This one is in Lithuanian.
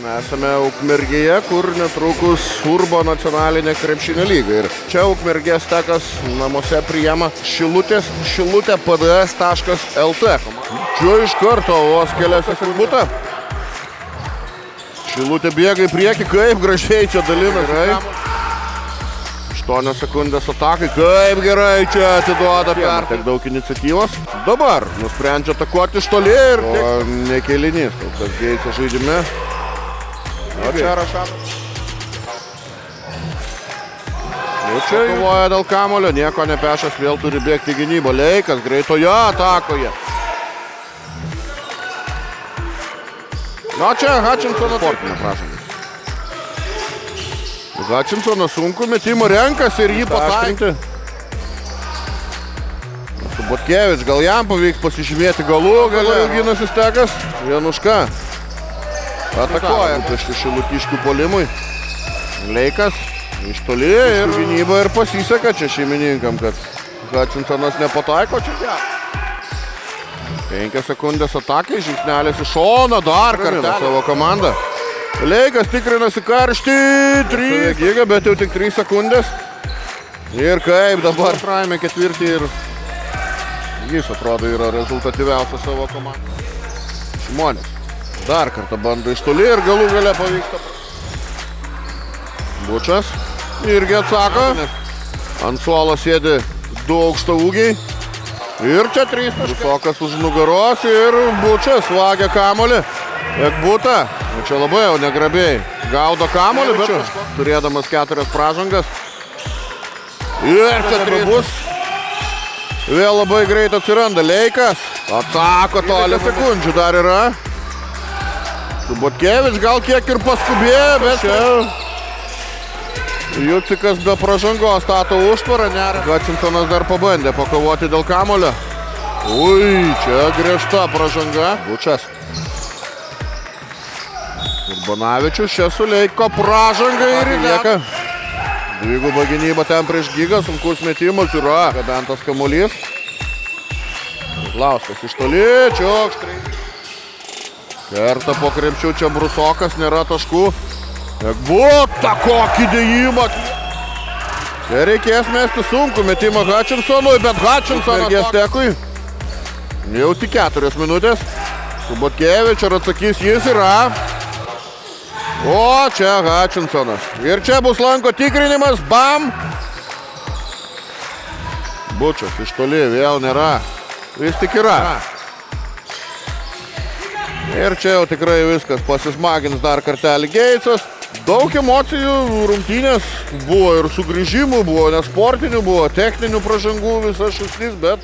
Esame Ukmergėje, kur netrukus Urbo nacionalinė krepšinio lyga. Ir čia Ukmergės Tekas namuose priima Šilutė PDS.lt. Čia iš karto vos kelias būta. Šilutė bėga į priekį, kaip gražiai čia dalinasi. 8 sekundės atakai, kaip gerai čia atiduoda per. Tiek daug iniciatyvos. Dabar nusprendžia atakuoti iš toli ir ne kėlinys. Tas Geitsas žaidime. O čia Rašanas. Čia kovoja dėl kamulio, nieko nepešas, vėl turi bėgti gynybą. Leikas greitoje atakoje. Na čia Hutchinsonas sportinė prašanga. Hutchinsonas sunku metimą renkasi ir jį pataikinti. Subotkevič, gal jam pavyks pasižymėti galų, gal ilginasi Tekas. Januška atakuoja prieš šilutiškių puolimui. Leikas iš toli ir gynyba ir pasiseka čia šeimininkam, kad Hutchinsonas nepataiko čia. 5 sekundės atakai, žingsnelis iš šoną, dar kartą savo komandą. Leikas tikrinasi karštį, 3 giga, bet jau tik 3 sekundės. Ir kaip dabar praėmė ketvirtį ir jis atrodo yra rezultatyviausias savo komandą. Šimonis dar kartą bando iš toli ir galų gale pavyksta. Bučas irgi atsako. Ant suolo sėdi 2 aukštaūgiai. Ir čia 3 taškas už nugaros ir Bučas vagia kamuolį. Ekbuta, čia labai jau negrabiai gaudo kamuolį, bet turėdamas 4 pražangas. Ir čia 3 bus. Vėl labai greit atsiranda Leikas. Atsako toli sekundžių dar yra. Subotkevič gal kiek ir paskubėjo, bet čia Jucikas be pražangos stato užtvarą. Hutchinsonas dar pabandė pakovoti dėl kamuolio. Ui, čia griežta pražanga. Bučas. Urbanavičius čia suleiko pražangą ir lieka. Dviguba gynyba ten prieš Gigą, sunkus metimas yra. Gabentas kamuolys. Lauskas iš toli, Čiokštrai. Kerta po krepšių čia Brusokas, nėra taškų. Ekbuta, kokį dėjimą. Čia reikės mesti sunku metimą Hutchinsonui, bet Hutchinsonas Tekui. Jau tik 4 minutės. Subotkevič, ar atsakys jis yra. O čia Hutchinsonas. Ir čia bus lanko tikrinimas, bam. Bučas iš toli, vėl nėra. Vis tik yra. Ir čia jau tikrai viskas, pasismagins dar kartelį Geitsas. Daug emocijų, rungtynės, buvo ir sugrįžimų, buvo nesportinių, buvo techninių pražangų visas šusnis, bet